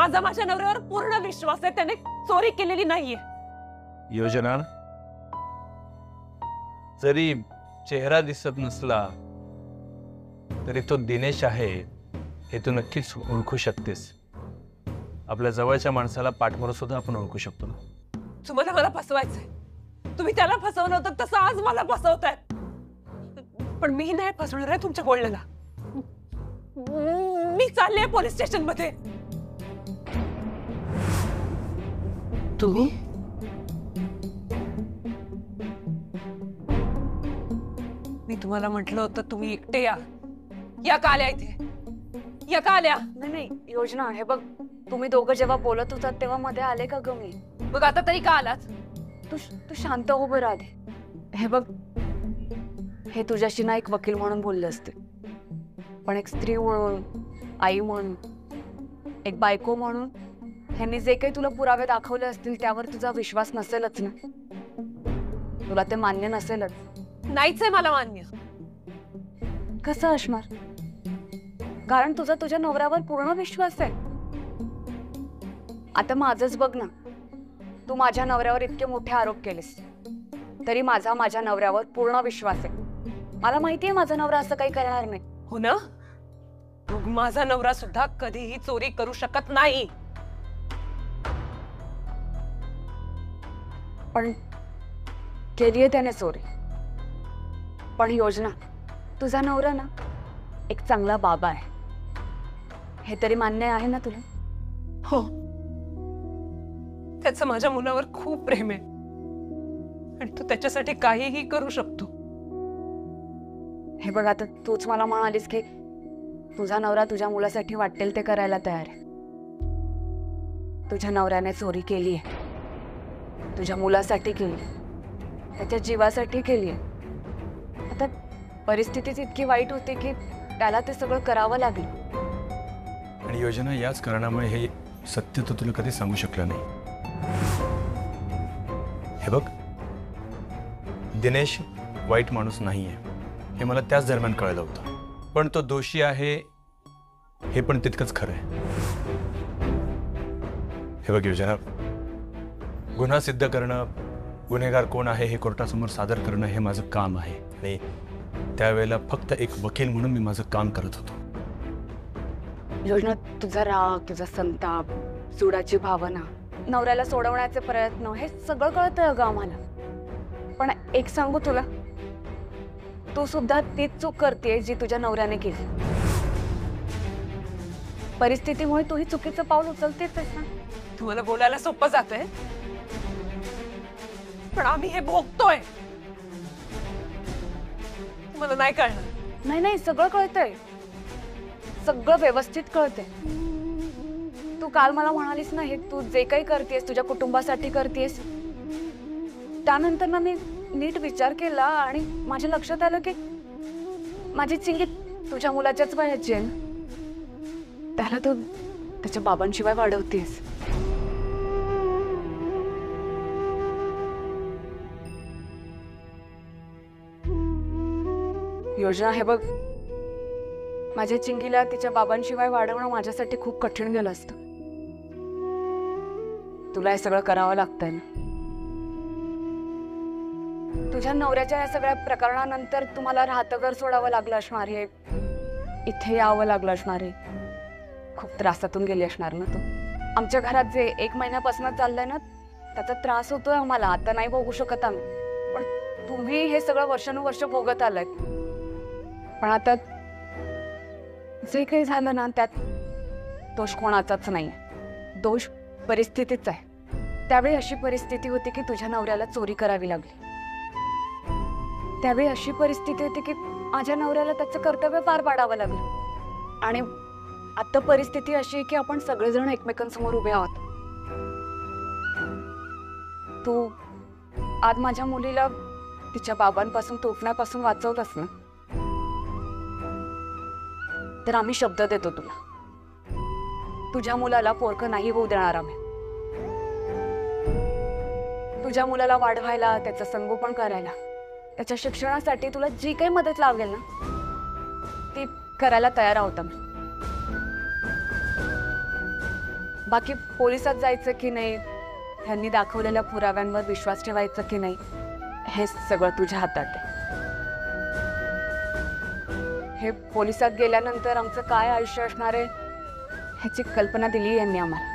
माझा माझ्या नवऱ्यावर पूर्ण विश्वास आहे, त्याने चोरी केलेली नाहीये. योजना, जरी चेहरा दिसत नसला तरी तो दिनेश आहे हे तू नक्कीच ओळखू शकतेस. आपल्या जवळच्या माणसाला पाठमोर सुद्धा आपण ओळखू शकतो. तुम्हाला मला फसवायचंय. तुम्ही त्याला फसवलं होतं तसं आज मला फसवताय. पण मी नाही फसवणार आहे तुमच्या बोलण्याला. मी चालले पोलीस स्टेशन मध्ये. तुम्ही मी तुम्हाला म्हटलं होतं तुम्ही एकटे या. या का आल्या इथे? या का आल्या? नाही योजना, हे बघ, तुम्ही दोघं जेव्हा बोलत होतात तेव्हा मध्ये आले का ग मी? मग आता तरी का आलात? तू शांत हो बरं आधी. हे बघ, हे तुझ्याशी ना एक वकील म्हणून बोलले असते, पण एक स्त्री म्हणून, आई म्हणून, एक बायको म्हणून ह्यांनी जे काही तुला पुरावे दाखवले असतील त्यावर तुझा विश्वास नसेलच ना. तुला ते मान्य नसेलच. नाहीच आहे मला मान्य. कसं असणार? कारण तुझा तुझ्या नवऱ्यावर पूर्ण विश्वास आहे. आता माझंच बघ ना, तू माझ्या नवऱ्यावर इतके मोठे आरोप केलेस तरी माझ्या नवऱ्यावर पूर्ण विश्वास आहे. मला माहितीये माझा नवरा असं काही करणार नाही. हो ना? मग माझा नवरा सुद्धा कधीही चोरी करू शकत नाही. पण केलीये त्याने चोरी. पण योजना, तुझा नवरा ना एक चांगला बाबा आहे, हे तरी मान्य आहे ना तुला? हो, त्याचं माझ्या मुलावर खूप प्रेम आहे आणि तो त्याच्यासाठी काहीही करू शकतो. हे बघ, आता तूच मला म्हणालीस की तुझा नवरा तुझ्या मुलासाठी वाटेल ते करायला तयार आहे. तुझ्या नवऱ्याने चोरी केली आहे, तुझ्या मुलासाठी केली, त्याच्या जीवासाठी केली आहे. आता परिस्थितीच इतकी वाईट होती की त्याला ते सगळं करावं लागलं. आणि योजना, याच कारणामुळे हे सत्य तर तुला कधी सांगू शकलं नाही. हे बघ, दिनेश वाईट माणूस नाहीये हे मला त्याच दरम्यान कळलं होतं, पण तो दोषी आहे हे पण तितकंच खरं आहे. हे बघ योजना, गुन्हा सिद्ध करणं, गुन्हेगार कोण आहे हे कोर्टासमोर सादर करणं हे माझं काम आहे आणि त्यावेळेला फक्त एक वकील म्हणून मी माझं काम करत होतो. योजना, तुझा राग, तुझा संताप, सुडाची भावना, नवऱ्याला सोडवण्याचे प्रयत्न, हे सगळं कळतंय अगं आम्हाला. पण एक सांगू तुला, तू सुद्धा तीच चूक करतेय जी तुझ्या नवऱ्याने केली. परिस्थितीमुळे तू ही चुकीचं पाऊल उचलतेच ना. तुम्हाला बोलायला सोपं जातंय, पण आम्ही हे भोगतोय. मला नाही कळणार. नाही, सगळं कळतंय, सगळं व्यवस्थित कळतंय. तू काल मला म्हणालीस ना, हे तू जे काही करतेस तुझ्या कुटुंबासाठी करतेस. त्यानंतर ना मी नीट विचार केला आणि माझ्या लक्षात आलं की माझी चिंगी तुझ्या मुलाच्याच वयाची आहे ना. त्याला तू त्याच्या बाबांशिवाय वाढवतेस. योजना, हे बघ, माझ्या चिंगीला तिच्या बाबांशिवाय वाढवणं माझ्यासाठी खूप कठीण गेलं असतं. तुला हे सगळं करावं लागतंय ना. तुझ्या नवऱ्याच्या या सगळ्या प्रकरणानंतर तुम्हाला राहतं घर सोडावं लागलं असणार आहे, इथे यावं लागलं असणार आहे. खूप त्रासातून गेली असणार ना तू. आमच्या घरात जे 1 महिन्यापासून चाललंय ना, त्याचा त्रास होतोय आम्हाला. आता नाही भोगू शकत आम्ही, पण तुम्ही हे सगळं वर्षानुवर्ष भोगत आलाय. पण आता जे काही झालं ना, त्यात दोष कोणाचाच नाही, दोष परिस्थितीचा आहे. त्यावेळी अशी परिस्थिती होती की तुझ्या नवऱ्याला चोरी करावी लागली. त्यावेळी अशी परिस्थिती होती की माझ्या नवऱ्याला त्याचं कर्तव्य पार पाडावं लागलं. आणि आता परिस्थिती अशी आहे की आपण सगळेजण एकमेकांसमोर उभे आहोत. तू आज माझ्या मुलीला तिच्या बाबांपासून तोफण्यापासून वाचवलंस ना, तर आम्ही शब्द देतो तुला, तुझ्या मुलाला पोरकं नाही होऊ देणार आम्ही. तुझ्या मुलाला वाढवायला, त्याचं संगोपन करायला, त्याच्या शिक्षणासाठी तुला जी काही मदत लागेल ना ती करायला तयार आहोत आम्ही. बाकी पोलिसात जायचं की नाही, त्यांनी दाखवलेल्या पुराव्यांवर विश्वास ठेवायचा की नाही, हे सगळं तुझ्या हातात आहे. हे पोलिसात गेल्यानंतर आमचं काय आयुष्य असणार आहे ह्याची कल्पना दिली यांनी आम्हाला.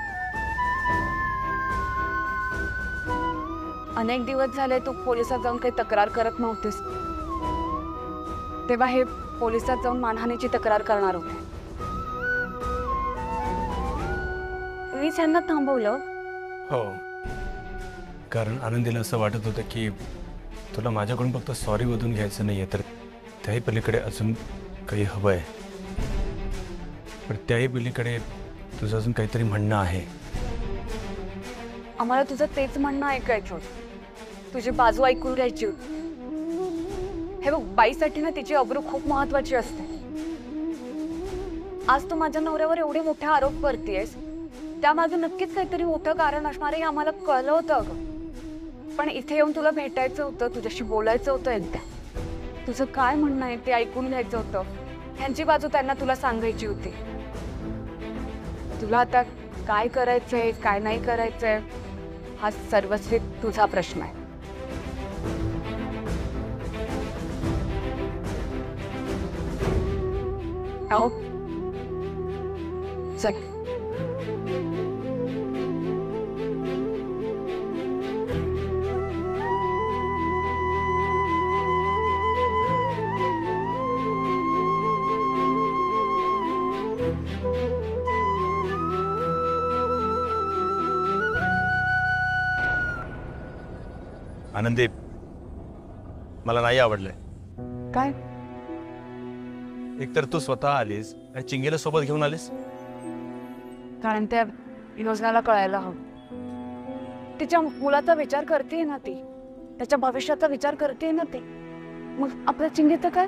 अनेक दिवस झाले तू पोलिसात जाऊन काही तक्रार करत नव्हतीस, तेव्हा हे पोलिसात जाऊन मानहानीची तक्रार करणार होते. मीच यांना थांबवलं. हो, कारण आनंदीला असं वाटत होतं की तुला माझ्याकडून फक्त सॉरी वधून घ्यायचं नाहीये, तर त्याही पलीकडे अजून काही हवं आहे. पण त्याही पलीकडे तुझं अजून काहीतरी म्हणणं आहे. आम्हाला तुझं तेच म्हणणं ऐकायचं होतं, तुझी बाजू ऐकून घ्यायची होती. हे बघ, बाईसाठी ना तिची अब्रू खूप महत्वाची असते. आज तू माझ्या नवऱ्यावर एवढे मोठे आरोप करतेस, त्यामागे नक्कीच काहीतरी मोठं कारण असणार आहे हे आम्हाला कळलं होतं अगं. पण इथे येऊन तुला भेटायचं होतं, तुझ्याशी बोलायचं होतं एकदा. तुझं काय म्हणणं आहे ते ऐकून घ्यायचं होतं. ह्यांची बाजू त्यांना तुला सांगायची होती. तुला आता काय करायचंय काय नाही करायचंय हा सर्वस्वी तुझा प्रश्न आहे. आओ चल. आनंदी, मला नाही आवडलंय. काय? एकतर तू स्वतः आलीस आणि चिंगीला सोबत घेऊन आलीस. कारण त्या योजनाला कळायला हवं. तिच्या मुलाचा विचार करते ना ती, त्याच्या भविष्याचा विचार करते ना ती. मग आपल्या चिंगीचं काय?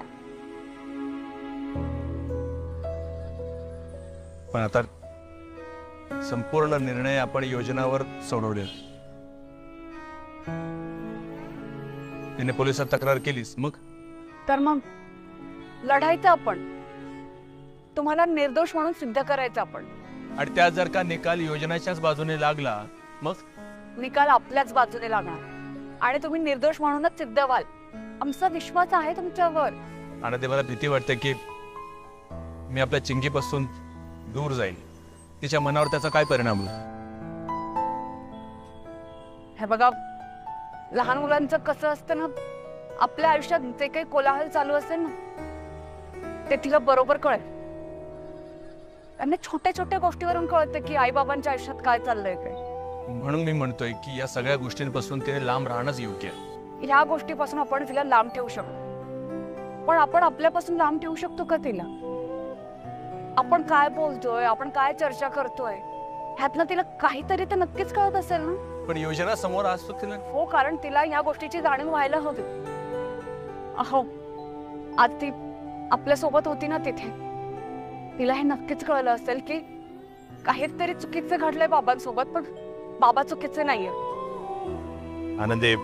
पण आता संपूर्ण निर्णय आपण योजनावर सोडवले. तिने पोलिसात तक्रार केलीस, मग तर मग लढायचं आपण, तुम्हाला निर्दोष म्हणून सिद्ध करायचं आपण. आणि त्या जर का निकाल योजनाच्याच बाजूने लागला, मग निकाल आपल्याच बाजूने लागणार आणि तुम्ही निर्दोष म्हणूनच सिद्ध व्हाल. आमचा विश्वास आहे तुमच्यावर. आनंदी, मला भीती वाटते की मी आपल्या चिंगीपासून दूर जाईल. तिच्या मनावर त्याचा काय परिणाम होईल. हे बघा, लहान मुलांचं कसं असतं ना, आपल्या आयुष्यात जे काही कोलाहल चालू असेल ना ते तिला बरोबर कळेल. त्यांना छोट्या छोट्या गोष्टीवरून कळतं की आई बाबांच्या आयुष्यात काय चाललंय काय. म्हणून मी म्हणतोय की या सगळ्या गोष्टींपासून तिने लांब राहणंच योग्य आहे. ह्या गोष्टीपासून आपण तिला लांब ठेवू शकतो, पण आपण आपल्यापासून लांब ठेवू शकतो का तिला? आपण काय बोलतोय, आपण काय चर्चा करतोय ह्यातनं तिला काहीतरी तर नक्कीच कळत असेल ना. पण योजना समोर असतो तिला. हो, कारण तिला या गोष्टीची जाणीव व्हायला हवी. अहो, आज ती आपल्या सोबत होती ना तिथे, तिला हे नक्कीच कळलं असेल की काहीतरी चुकीचं घडलंय बाबांसोबत, पण बाबा चुकीचे नाहीये. आनंदी,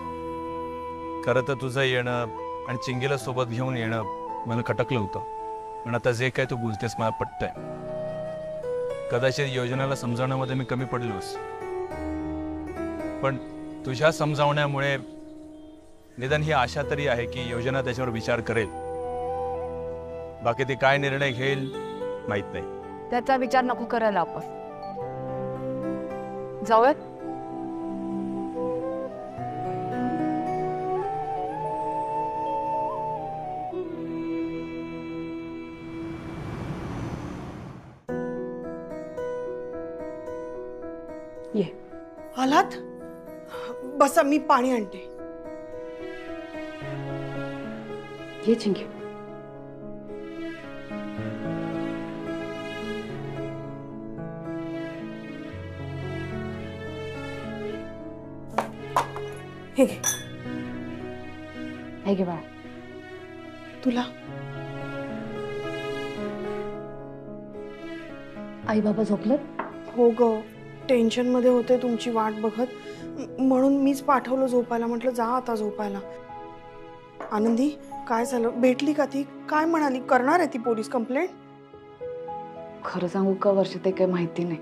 खरं तर तुझं येणं आणि चिंगीला सोबत घेऊन येणं मला खटकलं होतं. पण आता जे काय तू बोलतेस मला पटतंय. कदाचित योजनाला समजावण्यामध्ये मी कमी पडलोस, पण तुझ्या समजावण्यामुळे निदान ही आशा तरी आहे की योजना त्याच्यावर विचार करेल. बाकी ती काय निर्णय घेईल माहित नाही. त्याचा विचार नको करायला आपण. जाऊयात. ये. आलात? बसा, मी पाणी आणते. ये चिंकी. हे घे. हे घे बाळा. तुला आई बाबा झोपलं? हो ग, टेन्शन मध्ये होते तुमची वाट बघत, म्हणून मीच पाठवलं झोपायला. म्हटलं जा आता झोपायला. आनंदी, काय झालं? भेटली का ती? काय म्हणाली? करणार आहे ती पोलीस कंप्लेंट? खरं सांगू का वर्ष, ते काही माहिती नाही.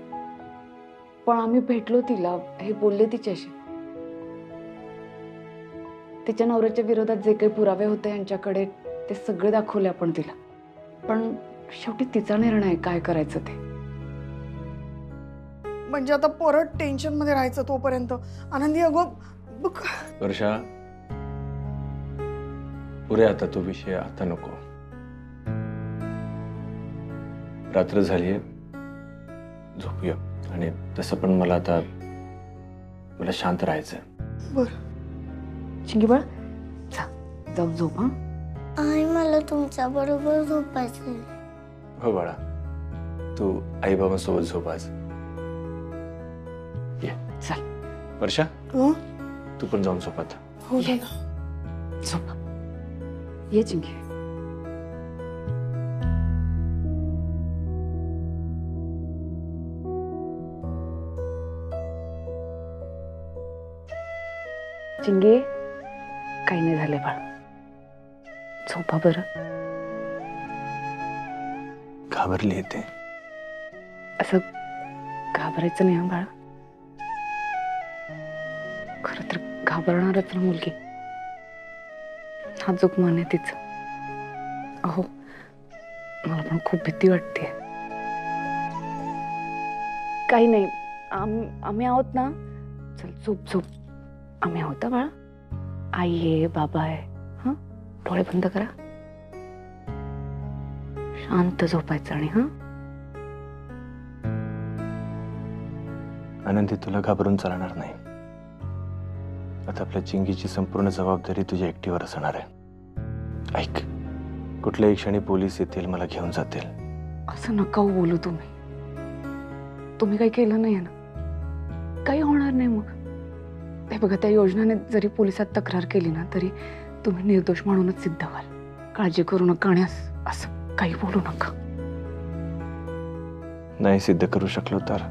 पण आम्ही भेटलो तिला, हे बोलले तिच्याशी. तिच्या नवऱ्याच्या विरोधात जे काही पुरावे होते यांच्याकडे, ते सगळे दाखवले आपण तिला. पण शेवटी तिचा निर्णय आहे काय करायचं ते. म्हणजे आता परत टेन्शन मध्ये राहायचं तोपर्यंत. आनंदी अगं बघ, वर्षा, पुरे आता तो विषय आता नको. रात्र झालीये, झोपूया. आणि तसं पण मला आता शांत राहायचंय. बर चिंगी बाळ, जाऊन झोप. हा आई, मला तुमच्या बरोबर झोपायचंय. हो बाळा, तू आई बाबांसोबत झोप आज. ये चल. वर्षा, हं? तू पण जाऊन झोप आता. हो दादा. झोप. ये चिंगी. चिंगी, काही नाही झाले बाळ, झोपा बरं. घाबरली येते. असं घाबरायचं नाही. हा बाळा, खरं तर घाबरणारच ना मुलगी. नाजूक मन आहे तिचं. अहो, मला पण खूप भीती वाटते. काही नाही, आम्ही आहोत ना. चल झोप झोप, आम्ही आहोत. बाळा, आई आहे, बाबा आहे. हा, डोळे बंद करा, शांत झोपायचं. आणि हा आनंदी, तुला घाबरून चालणार नाही. आता आपल्या चिंगीची संपूर्ण जबाबदारी तुझ्या एकटीवर असणार आहे. ऐक, कुठल्याही क्षणी पोलीस येतील, मला घेऊन जातील. असं नका बोलू तुम्ही. तुम्ही काही केलं नाही ना, काही होणार नाही. मग ते बघा, त्या योजनेने जरी पोलिसात तक्रार केली ना, तरी तुम्ही निर्दोष म्हणूनच सिद्ध व्हाल. काळजी करू नका. आणि असं काही बोलू नका. नाही सिद्ध करू शकलो तर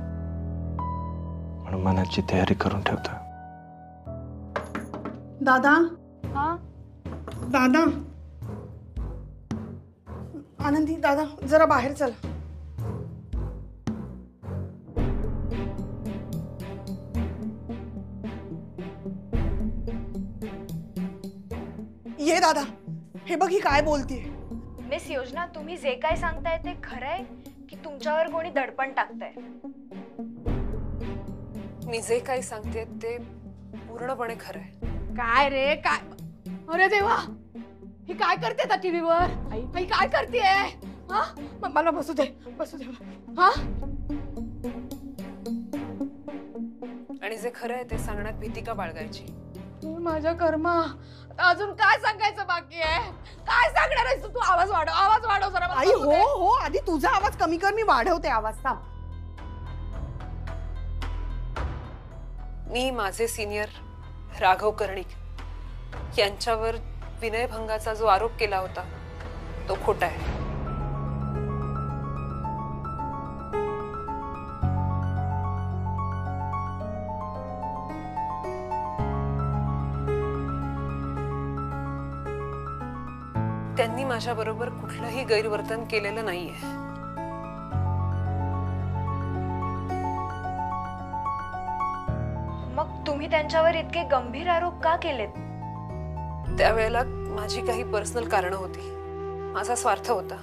म्हणून मनाची तयारी करून ठेवतो. दादा. हा, दादा. आनंदी, दादा जरा बाहेर चला. ये दादा, हे बघ ही काय बोलतीये. मिस योजना, तुम्ही जे काय सांगताय ते खरंय की तुमच्यावर कोणी दडपण टाकताय? मी जे काही सांगते ते पूर्णपणे खरं आहे. काय रे काय? अरे देवा, ही काय करते त्या टीव्हीवर? आई काय करतेय? हा, मला बसू दे, बसू दे. हा, आणि जे खरं आहे ते सांगण्यात भीती का बाळगायची? माझ्या कर्मा. अजून काय सांगायचं बाकी आहे? काय सांगणार आहेस तू? आवाज वाढव जरा. आई हो हो, आधी तुझा आवाज कमी कर, मी वाढवते आवाज. थांब. मी माझे सिनियर राघव कर्णिक यांच्यावर विनयभंगाचा जो आरोप केला होता तो खोटा आहे. त्यांनी माझ्याबरोबर कुठलंही गैरवर्तन केलेलं नाहीये. मग तुम्ही त्यांच्यावर इतके गंभीर आरोप का केलेत? त्यावेळेला माझी काही पर्सनल कारणं होती. माझा स्वार्थ होता.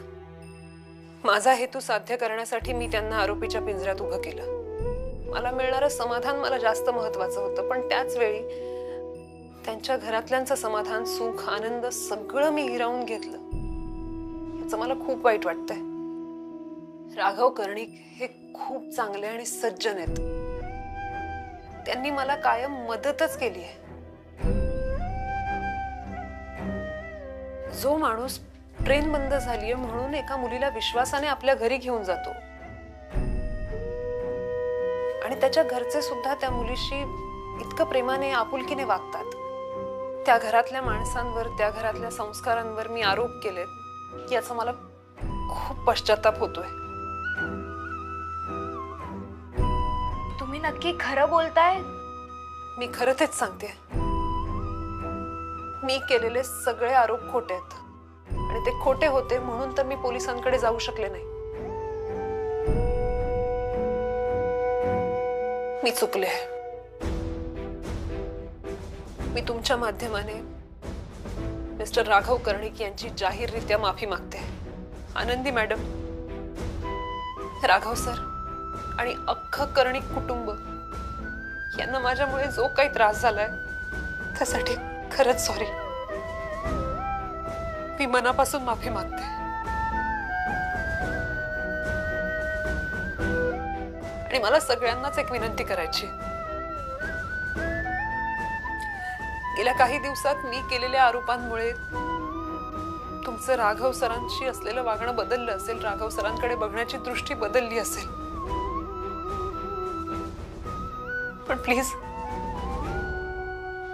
माझा हेतू साध्य करण्यासाठी मी त्यांना आरोपीच्या पिंजऱ्यात उभं केलं. मला मिळणारं समाधान मला जास्त महत्वाचं होतं, पण त्याच वेळी त्यांच्या घरातल्यांचं समाधान, सुख, आनंद सगळं मी हिरावून घेतलं. याचं मला खूप वाईट वाटतंय. राघव कर्णिक हे खूप चांगले आणि सज्जन आहेत. त्यांनी मला कायम मदतच केली आहे. जो माणूस ट्रेन बंद झालीये म्हणून एका मुलीला विश्वासाने आपल्या घरी घेऊन जातो आणि त्याच्या घरचे सुद्धा त्या मुलीशी इतकं प्रेमाने, आपुलकीने वागतात, त्या घरातल्या माणसांवर, त्या घरातल्या संस्कारांवर मी आरोप केलेत, याचा मला खूप पश्चाताप होतोय. तुम्ही नक्की खरं बोलताय? मी खरं तेच सांगते. मी केलेले सगळे आरोप खोटे आहेत आणि ते खोटे होते म्हणून तर मी पोलिसांकडे जाऊ शकले नाही. मी चुकले. मी तुमच्या माध्यमाने मिस्टर राघव कर्णिक यांची जाहीररित्या माफी मागते. आनंदी मॅडम, राघव सर आणि अख्खं कर्णिक कुटुंब यांना माझ्यामुळे जो काही त्रास झालाय त्यासाठी खरंच सॉरी. मी मनापासून माफी मागते. आणि मला सगळ्यांनाच एक विनंती करायची. गेल्या काही दिवसात मी केलेल्या आरोपांमुळे तुमचं राघव सरांशी असलेलं वागणं बदललं असेल, राघव सरांकडे बघण्याची दृष्टी बदलली असेल. पण प्लीज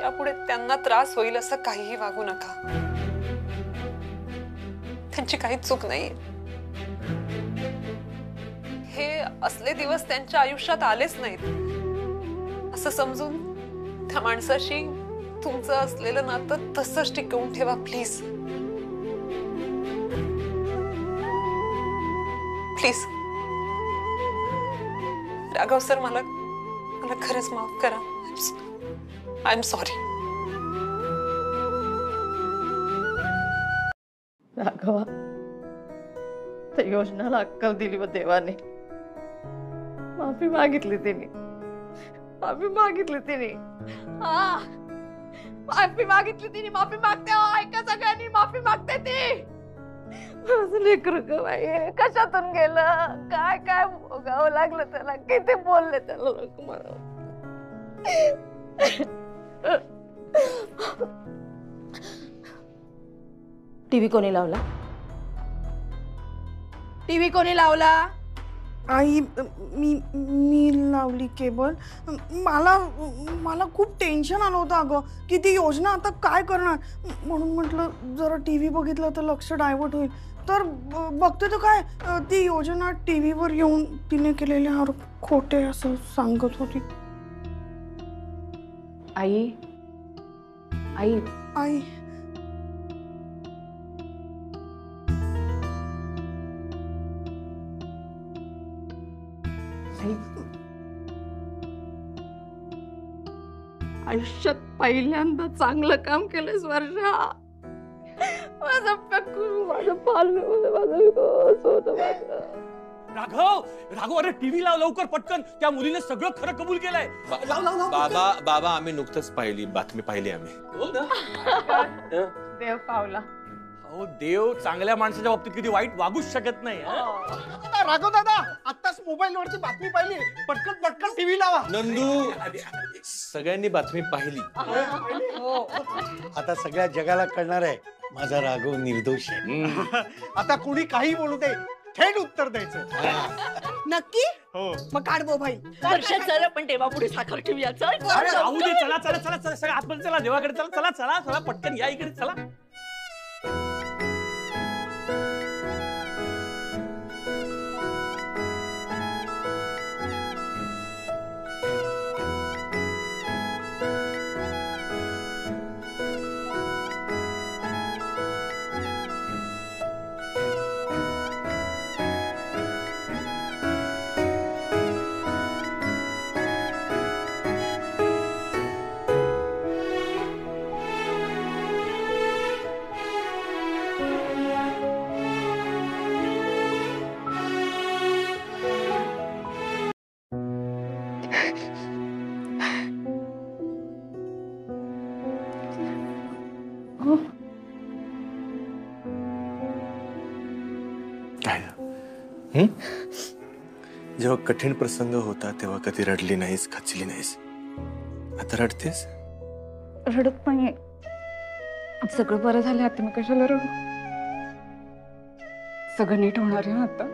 यापुढे त्यांना त्रास होईल असं काहीही वागू नका. त्यांची काहीच चूक नाही. हे असले दिवस त्यांच्या आयुष्यात आलेच नाहीत असं समजून त्या माणसाशी तुमचं असलेलं नातं तसंच टिकवून ठेवा प्लीज. प्लीज राघव सर, मला खरंच माफ करा. I am sorry. राघवा, त्या योजनाला अक्कल दिली व देवाने. माफी मागितली तिने, माफी मागितली तिने. हा, माफी मागितली तिने, माफी मागते. ऐका सगळ्यांनी, माफी मागते ती. माझं लेकरं ग बाई, कशातून गेलं, काय काय भोगावं लागलं त्याला, किती बोलले त्याला लोक मला. टीव्ही कोणी लावला? टीव्ही कोणी लावला? आई, मी लावली केबल. मला खूप टेन्शन आलं होतं अगं की ती योजना आता काय करणार, म्हणून म्हटलं जरा टीव्ही बघितलं तर लक्ष डायव्हर्ट होईल. तर बघते तर काय, ती योजना टीव्हीवर येऊन तिने केलेले आरोप खोटे असं सांगत होती. आई आई आई, आयुष्यात पहिल्यांदा चांगलं काम केलंस वर्षा. माझं पक्कू, माझं पालू, माझं सोनं, माझं. राघव, अरे टीव्ही लाव लवकर पटकन. त्या मुलीने सगळं खरं कबूल केलंय. बाबा आम्ही नुकतंच बातमी पाहिली आम्ही. देव पावला. अहो देव चांगल्या माणसाच्या बाबतीत कधी वाईट वागूच शकत नाही. राघव दादा, आत्ताच मोबाईल वरची बातमी पाहिली. पटकन टीव्ही लावा. नंदू, सगळ्यांनी बातमी पाहिली. आता सगळ्या जगाला कळणार आहे माझा राघव निर्दोष आहे. आता कुणी काही बोलू दे, थेट उत्तर द्यायचं. नक्की? हो. मग काढ बो भाई. वर्षात पण तेव्हा पुढे साखर ठेवूया. राहू दे, चला चला चला चला सगळं आतमध्ये चला, देवाकडे चला. चला चला चला पटकन या इकडे चला. जेव्हा कठीण प्रसंग होता तेव्हा कधी रडली नाहीस, खचली नाहीस. आता रडतेस? रडत नाहीये. सगळं बरं झालं आता, मी कशाला रडू? सगळं नीट होणार आहे आता.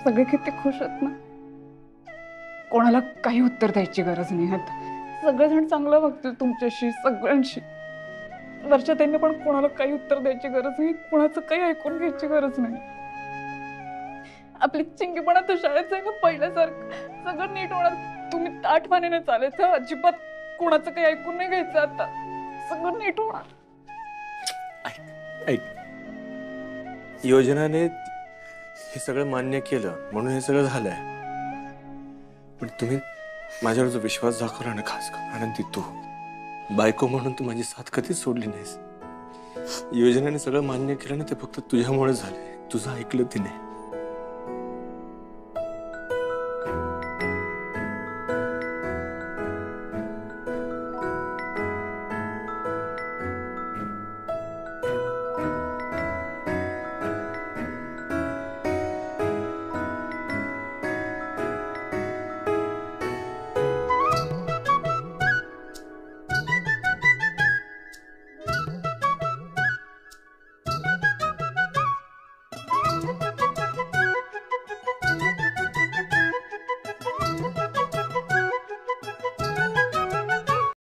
सगळे किती खुश आहेत ना. कोणाला काही उत्तर द्यायची गरज नाही आता. सगळेजण चांगलं वागतील तुमच्याशी, सगळ्यांशी. वर्षा त्यांनी पण कोणाला काही उत्तर द्यायची गरज नाही, कोणाचं काही ऐकून घ्यायची गरज नाही. आपली चिंगीपणा तर शाळेत आहे ना पहिल्यासारखं. सगळं नीट होणार. तुम्ही ताठमानेने चालायचं, अजिबात कोणाचं काही ऐकून नाही घ्यायचं आता. सगळं नीट होणार. ऐक, योजनाने हे सगळं मान्य केलं म्हणून हे सगळं झालंय. पण तुम्ही माझ्यावर जो विश्वास दाखवला ना, खास आनंदी तू बायको म्हणून तू माझी साथ कधीच सोडली नाहीस. योजनेने सगळं मान्य केलं ना, ते फक्त तुझ्यामुळे झाले. तुझं ऐकलं तिने.